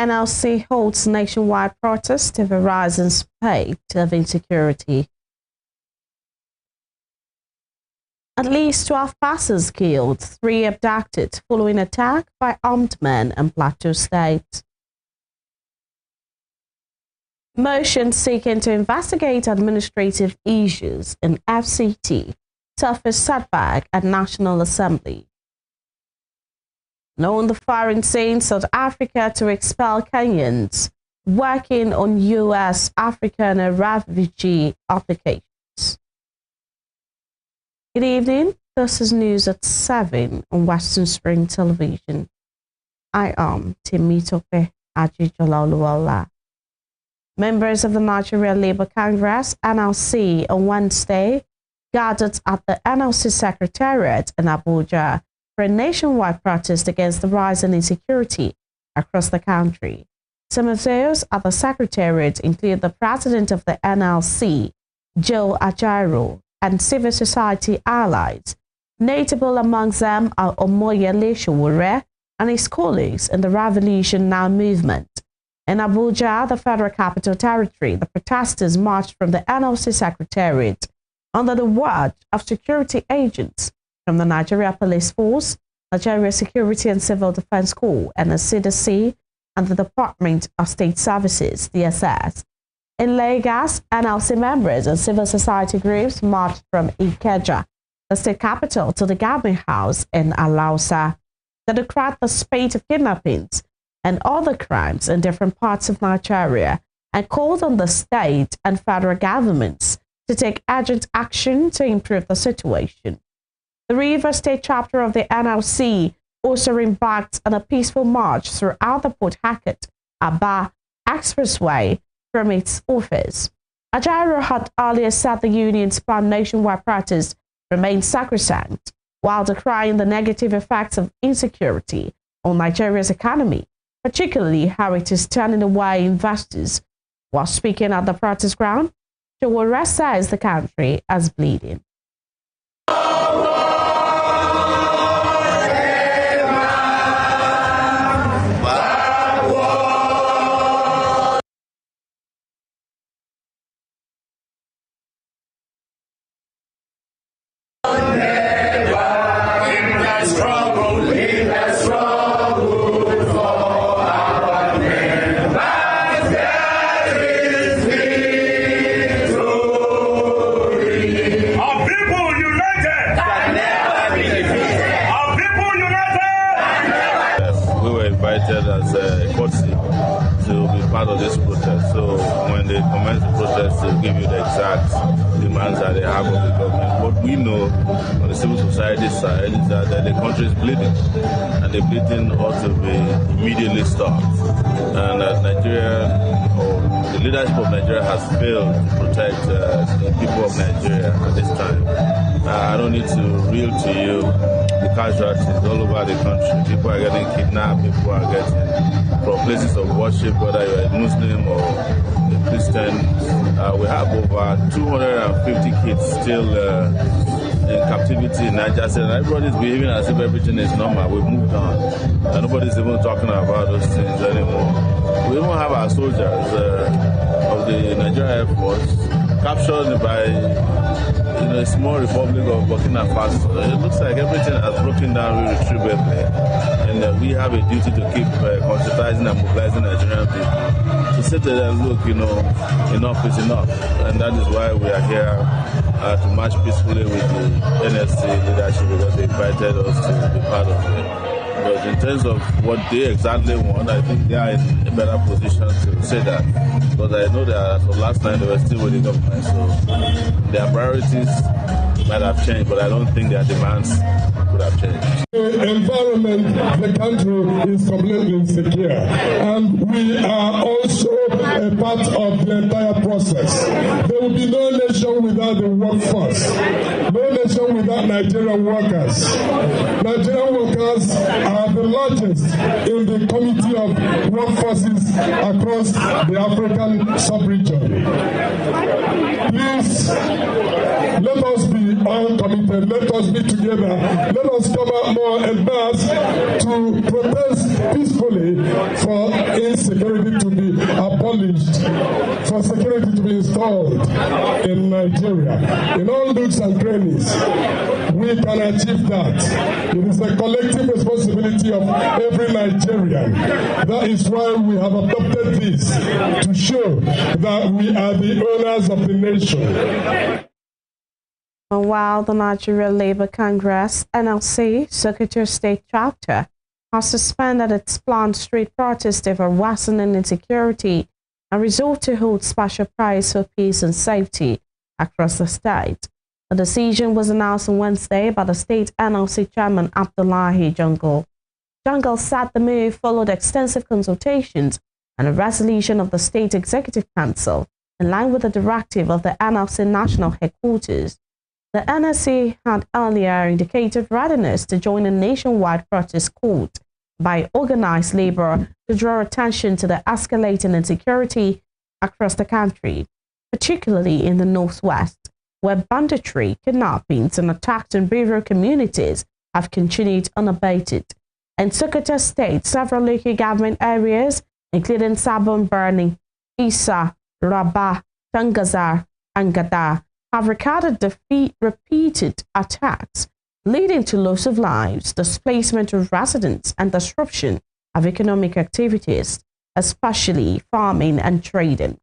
NLC holds nationwide protest over rising spate of insecurity. At least 12 persons killed, 3 abducted following attack by armed men in Plateau State. Motion seeking to investigate administrative issues in FCT suffers setback at National Assembly. On the firing scene, South Africa to expel Kenyans working on U.S. African refugee applications. Good evening. This is news at 7 on Western Spring Television. I am Timitope Ajijolaoluola. Members of the Nigeria Labour Congress, NLC, on Wednesday gathered at the NLC Secretariat in Abuja for a nationwide protest against the rise in insecurity across the country. Some of those at the Secretariat include the President of the NLC, Joe Ajaero, and civil society allies. Notable among them are Omoyele Sowore and his colleagues in the Revolution Now movement. In Abuja, the Federal Capital Territory, the protesters marched from the NLC Secretariat under the watch of security agents from the Nigeria Police Force, Nigeria Security and Civil Defense Corps, NLC, and the Department of State Services, DSS. In Lagos, NLC members and civil society groups marched from Ikeja, the state capital, to the Government House in Alausa to decry the spate of kidnappings and other crimes in different parts of Nigeria and called on the state and federal governments to take urgent action to improve the situation. The Rivers State chapter of the NLC also embarked on a peaceful march throughout the Port Harcourt-Aba Expressway from its office. Ajaero had earlier said the union's planned nationwide protest remains sacrosanct, while decrying the negative effects of insecurity on Nigeria's economy, particularly how it is turning away investors. While speaking at the protest ground, Sowore says the country is bleeding. As a courtesy to be part of this protest. So when they commence the protest, they'll give you the exact demands that they have of the government. What we know on the civil society side is that the country is bleeding, and the bleeding ought to be immediately stopped. And that Nigeria, or the leadership of Nigeria, has failed to protect the people of Nigeria at this time. I don't need to reel to you the casualties all over the country. People are getting kidnapped, people are getting from places of worship, whether you're a Muslim or a Christian. We have over 250 kids still in captivity in Nigeria, and everybody's behaving as if everything is normal. We've moved on, and nobody's even talking about those things anymore. We even have our soldiers of the Nigerian Air Force captured by a small republic of Burkina Faso. It looks like everything has broken down irretrievably, and we have a duty to keep conscientizing and mobilizing Nigerian people to sit there and look, enough is enough, and that is why we are here to march peacefully with the NLC leadership, because they invited us to be part of it. But in terms of what they exactly want, I think they are in a better position to say that. Because I know that as of last night, they were still with the government. So their priorities might have changed, but I don't think their demands could have changed. The environment of the country is completely insecure. And we are also a part of the entire process. There will be no nation without the workforce. No nation without Nigerian workers. Nigerian workers are the largest in the committee of workforces across the African sub-region. Please, let us be all committed. Let us be together. Let us come out more en masse to protest peacefully for insecurity to be abolished, for security to be installed in Nigeria. In all nooks and crannies, we can achieve that. It is a collective responsibility of every Nigerian. That is why we have adopted this, to show that we are the owners of the nation. While the Nigerian Labour Congress, NLC, Secretary of State chapter, has suspended its planned street protest over worsening insecurity and resolved to hold special prize for peace and safety across the state. The decision was announced on Wednesday by the state NLC chairman Abdullahi Jungle. Jungle said the move followed extensive consultations and a resolution of the State Executive Council in line with the directive of the NLC National Headquarters. The NLC had earlier indicated readiness to join a nationwide protest called by organized labor to draw attention to the escalating insecurity across the country, particularly in the Northwest, where banditry, kidnappings, and attacks in rural communities have continued unabated. In Sokoto State, several local government areas, including Sabon Birni, Isa, Rabah, Tangazar, and Gada, have recorded repeated attacks, leading to loss of lives, displacement of residents, and disruption of economic activities, especially farming and trading.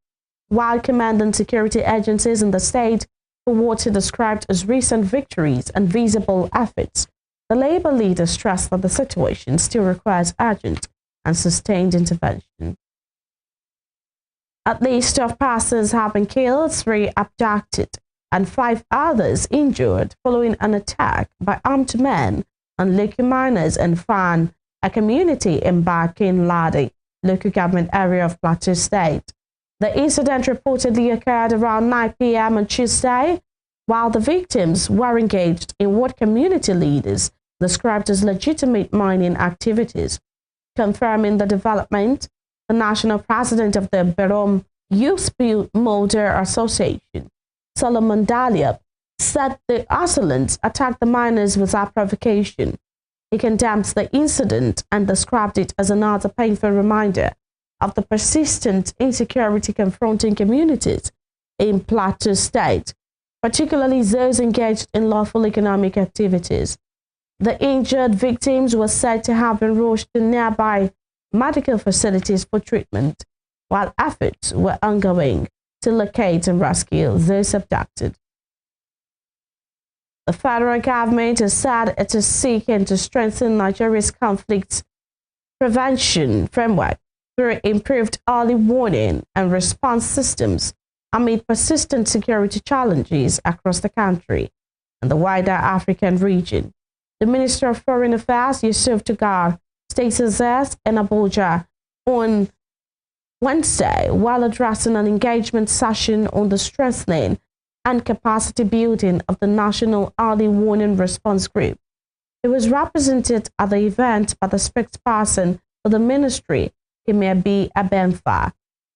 While commanding security agencies in the state for what he described as recent victories and visible efforts, the Labour leader stressed that the situation still requires urgent and sustained intervention. At least 12 persons have been killed, 3 abducted, and 5 others injured following an attack by armed men on local miners in Fan, a community in Bakin Ladi, local government area of Plateau State. The incident reportedly occurred around 9 p.m. on Tuesday, while the victims were engaged in what community leaders described as legitimate mining activities. Confirming the development, the national president of the Berom Youth Molder Association, Solomon Daliab, said the assailants attacked the miners without provocation. He condemns the incident and described it as another painful reminder of the persistent insecurity confronting communities in Plateau State, particularly those engaged in lawful economic activities. The injured victims were said to have been rushed to nearby medical facilities for treatment, while efforts were ongoing to locate and rescue those abducted. The federal government has said it is seeking to strengthen Nigeria's conflict prevention framework through improved early warning and response systems amid persistent security challenges across the country and the wider African region. The Minister of Foreign Affairs, Yusuf Tugar, stated this in Abuja on Wednesday while addressing an engagement session on the strengthening and capacity building of the National Early Warning Response Group. It was represented at the event by the spokesperson for the ministry, Kimebi Abemfa.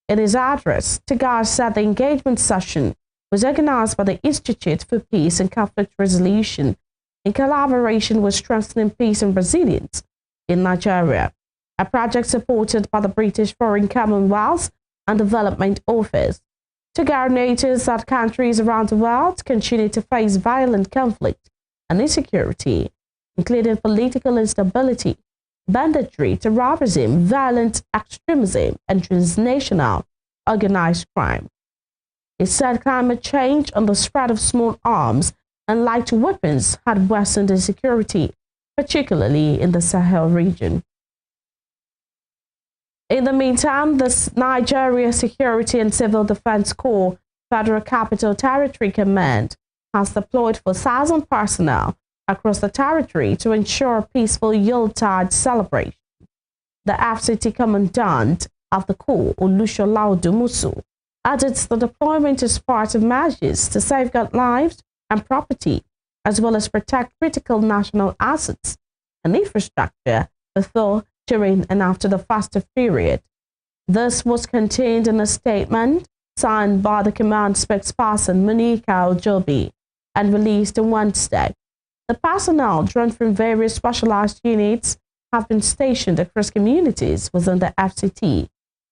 In his address, Tugar said the engagement session was organized by the Institute for Peace and Conflict Resolution in collaboration with Strengthening Peace and Resilience in Nigeria, a project supported by the British Foreign Commonwealth and Development Office. Tugar noticed that countries around the world continue to face violent conflict and insecurity, including political instability, banditry, terrorism, violent extremism, and transnational organized crime. He said climate change and the spread of small arms and light weapons had worsened insecurity, particularly in the Sahel region. In the meantime, the Nigeria Security and Civil Defense Corps Federal Capital Territory Command has deployed 4,000 personnel across the territory to ensure a peaceful Yuletide celebration. The FCT Commandant of the Corps, Olushola Odumusu, added the deployment is part of measures to safeguard lives and property, as well as protect critical national assets and infrastructure before, during, and after the festive period. This was contained in a statement signed by the command spokesperson Monica Ojobi. and released on Wednesday. The personnel, drawn from various specialized units, have been stationed across communities within the FCT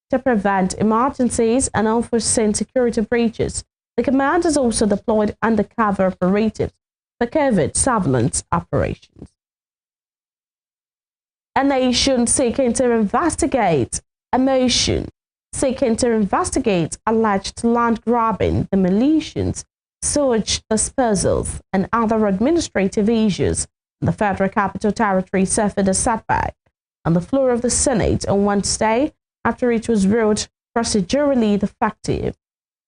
to prevent emergencies and unforeseen security breaches. The command has also deployed undercover operatives for COVID surveillance operations. A motion seeking to investigate alleged land grabbing, demolitions, sewage disposals, and other administrative issues in the Federal Capital Territory suffered a setback on the floor of the Senate on Wednesday after it was ruled procedurally defective.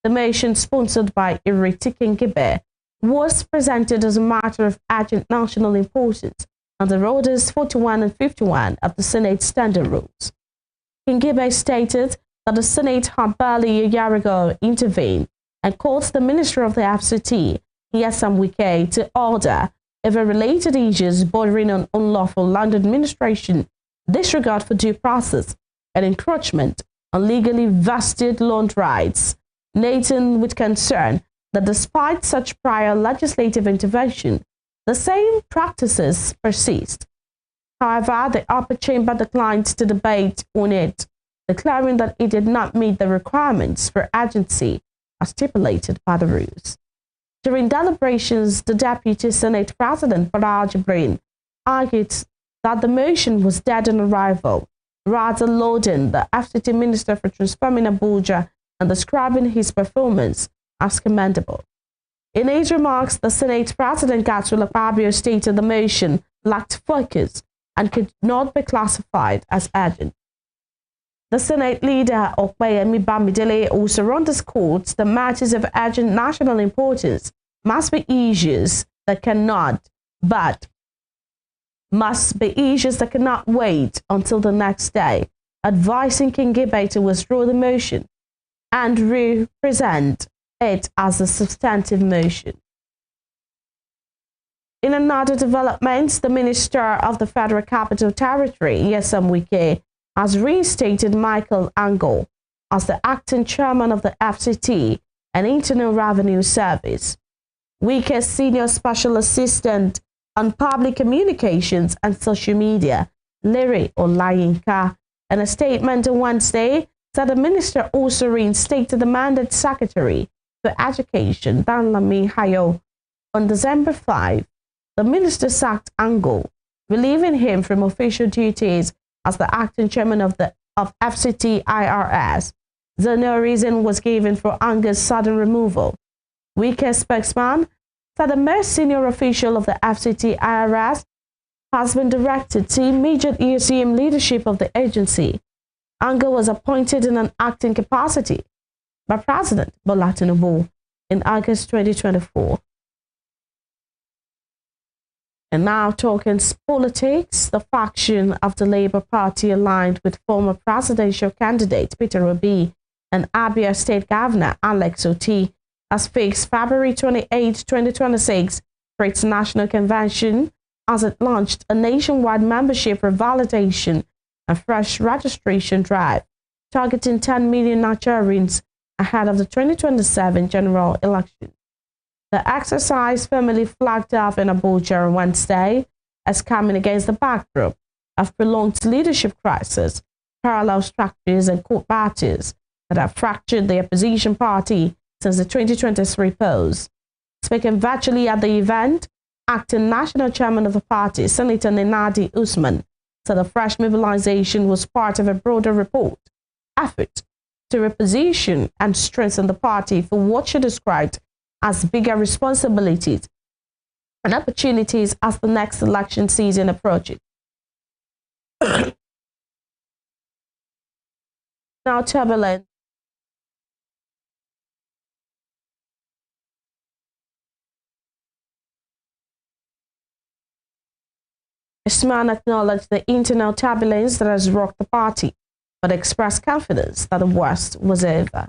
The motion, sponsored by Ireti Kingibe, was presented as a matter of urgent national importance under Orders 41 and 51 of the Senate Standing Rules. Kingibe stated that the Senate had barely a year ago intervened and called the Minister of the FCT, Nyesom Wike, to order over related issues bordering on unlawful land administration, disregard for due process, and encroachment on legally vested land rights, noting with concern that despite such prior legislative intervention, the same practices persist. However, the upper chamber declined to debate on it, declaring that it did not meet the requirements for urgency as stipulated by the rules. During deliberations, the Deputy Senate President Baraj Jibrin argued that the motion was dead on arrival, rather lauding the FCT Minister for transforming Abuja and describing his performance as commendable. In his remarks, the Senate President Godswill Akpabio stated the motion lacked focus and could not be classified as urgent. The Senate leader, Okpeyemi Bamidele, also underscored that matters of urgent national importance must be issues that cannot wait until the next day, advising Kingibe to withdraw the motion and represent it as a substantive motion. In another development, the Minister of the Federal Capital Territory, Nyesom Wike, has reinstated Michael Angle as the acting chairman of the FCT and Internal Revenue Service. Wike's senior special assistant on public communications and social media, Larry Olayinka, in a statement on Wednesday, said the minister also reinstated the mandate secretary for education, Danlami Hayo. On December 5, the minister sacked Angle, relieving him from official duties as the acting chairman of FCT IRS. Though no reason was given for Angle's sudden removal. Wike's spokesman said the most senior official of the FCT IRS has been directed to immediately assume leadership of the agency. Angle was appointed in an acting capacity by President Bola Tinubu in August 2024. And now talking politics, the faction of the Labour Party aligned with former presidential candidate Peter Obi and Abia State Governor Alex Otti has fixed February 28, 2026 for its national convention as it launched a nationwide membership revalidation and fresh registration drive targeting 10 million Nigerians ahead of the 2027 general election. The exercise firmly flagged off in Abuja on Wednesday as coming against the backdrop of prolonged leadership crisis, parallel structures and court battles that have fractured the opposition party since the 2023 polls. Speaking virtually at the event, acting national chairman of the party, Senator Nenadi Usman, said the fresh mobilization was part of a broader effort to reposition and strengthen the party for what she described as bigger responsibilities and opportunities as the next election season approaches. Now turbulent. Usman acknowledged the internal turbulence that has rocked the party, but expressed confidence that the worst was over.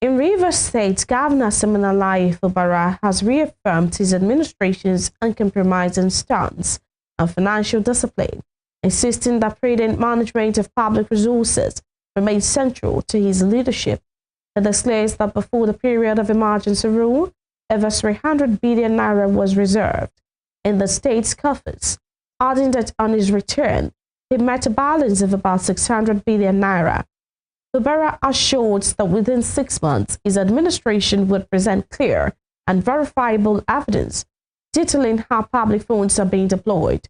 In Rivers State, Governor Siminalayi Fubara has reaffirmed his administration's uncompromising stance on financial discipline, insisting that prudent management of public resources remains central to his leadership. He disclosed that before the period of emergency rule, over 300 billion naira was reserved in the state's coffers, adding that on his return, he met a balance of about 600 billion naira. Fubara assured that within 6 months, his administration would present clear and verifiable evidence detailing how public funds are being deployed.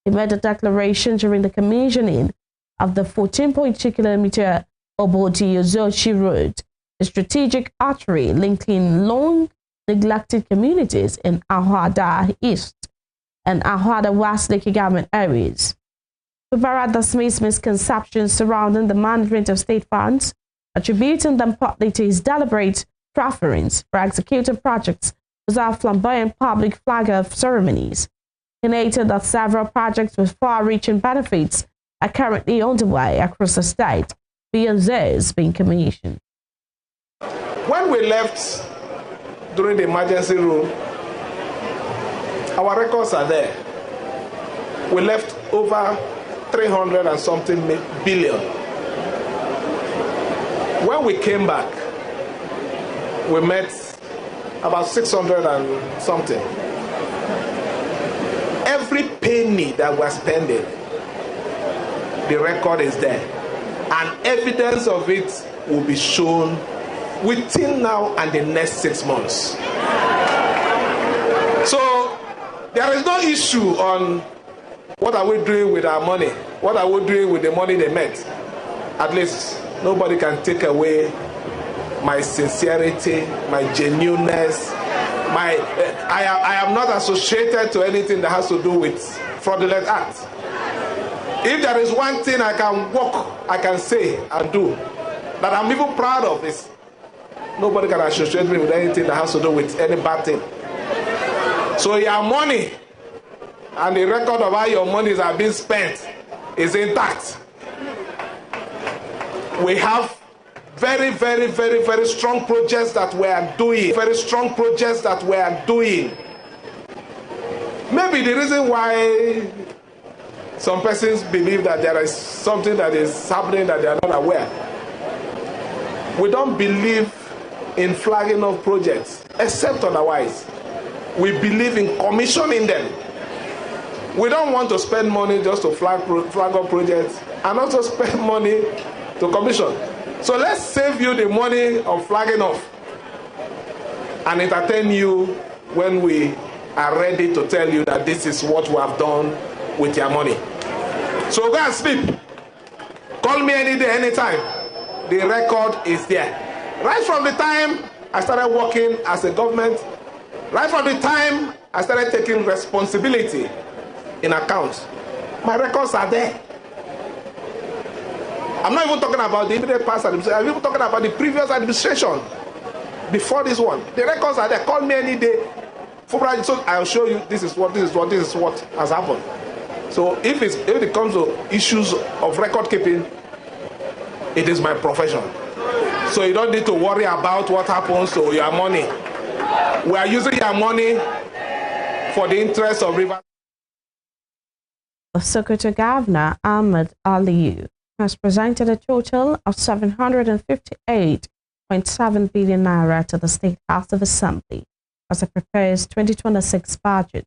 He made a declaration during the commissioning of the 14.2-kilometer Obodi-Ozochi Road, a strategic artery linking long-neglected communities in Ahwada East and Ahwada West Lekki government areas. Fubara dismissed misconceptions surrounding the management of state funds, attributing them partly to his deliberate preference for executing projects without flamboyant public flag-off ceremonies. He noted that several projects with far-reaching benefits are currently underway across the state, beyond those being commissioned. When we left during the emergency room, our records are there. We left over 300 and something billion. When we came back, we met about 600 and something. Every penny that we're spending, the record is there. And evidence of it will be shown within now and the next 6 months. So there is no issue on what are we doing with our money? What are we doing with the money they made? At least nobody can take away my sincerity, my genuineness. I am not associated to anything that has to do with fraudulent acts. If there is one thing I can walk, I can say and do, that I'm even proud of, is nobody can associate me with anything that has to do with any bad thing. So your money and the record of how your monies are being spent is intact. We have very, very, very, very strong projects that we are doing. Very strong projects that we are doing. Maybe the reason why some persons believe that there is something that is happening that they are not aware. We don't believe in flagging of projects, except otherwise. We believe in commissioning them. We don't want to spend money just to flag up projects and also spend money to commission. So let's save you the money of flagging off and entertain you when we are ready to tell you that this is what we have done with your money. So go and sleep. Call me any day, anytime. The record is there. Right from the time I started working as a government, right from the time I started taking responsibility in account, my records are there. I'm not even talking about the immediate past administration. I'm even talking about the previous administration before this one. The records are there. Call me any day. So I'll show you this is what has happened. So if it comes to issues of record keeping, it is my profession. So you don't need to worry about what happens to your money. We are using your money for the interest of River. Sokoto Governor Ahmed Aliyu has presented a total of 758.7 billion naira to the State House of Assembly as a proposed 2026 budget.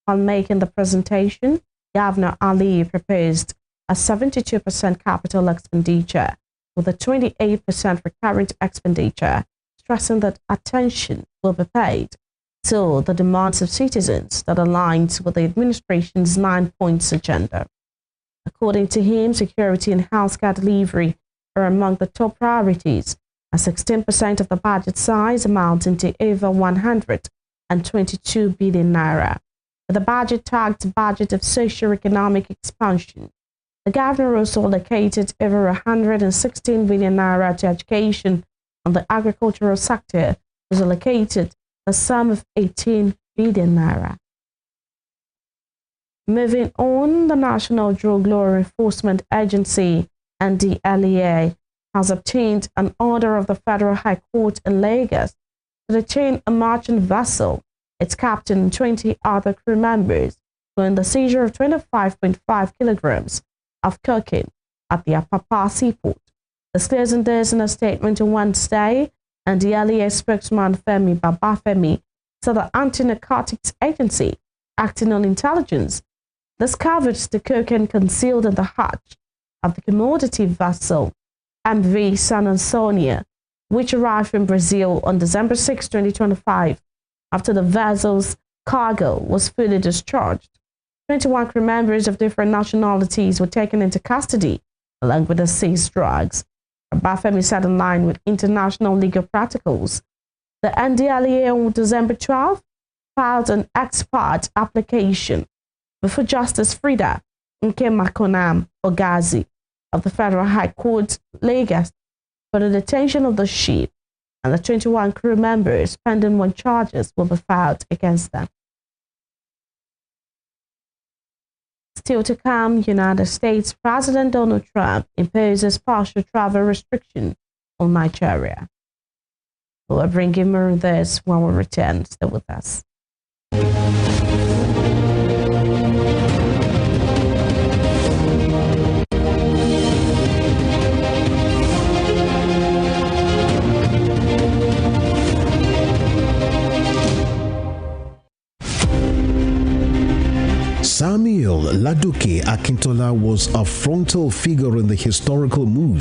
While making the presentation, Governor Aliyu proposed a 72% capital expenditure with a 28% recurrent expenditure, stressing that attention will be paid to the demands of citizens that aligns with the administration's 9 points agenda. According to him, security and healthcare delivery are among the top priorities, and 16% of the budget size amounting to over 122 billion naira. With the budget-tagged budget of socio-economic expansion, the governor also allocated over 116 billion naira to education, and the agricultural sector was allocated a sum of 18 billion naira. Moving on, the National Drug Law Enforcement Agency, NDLEA, has obtained an order of the Federal High Court in Lagos to detain a merchant vessel, its captain and 20 other crew members, following the seizure of 25.5 kilograms of cocaine at the Apapa seaport. Disclosing this in a statement on Wednesday, NDLEA spokesman Femi Babafemi So the Anti-Narcotics Agency, acting on intelligence, discovered the cocaine concealed in the hatch of the commodity vessel MV San Antonio, which arrived from Brazil on December 6, 2025, after the vessel's cargo was fully discharged. 21 crew members of different nationalities were taken into custody, along with the seized drugs. Obafemi said in line with international legal protocols. The NDLEA on December 12 filed an ex parte application before Justice Frida Nkemakonam Ogazi of the Federal High Court, Lagos, for the detention of the ship, and the 21 crew members pending when charges will be filed against them. Still to come, United States President Donald Trump imposes partial travel restriction on Nigeria. We'll bring you more of this when we return. Stay with us. Samuel Laduke Akintola was a frontal figure in the historical move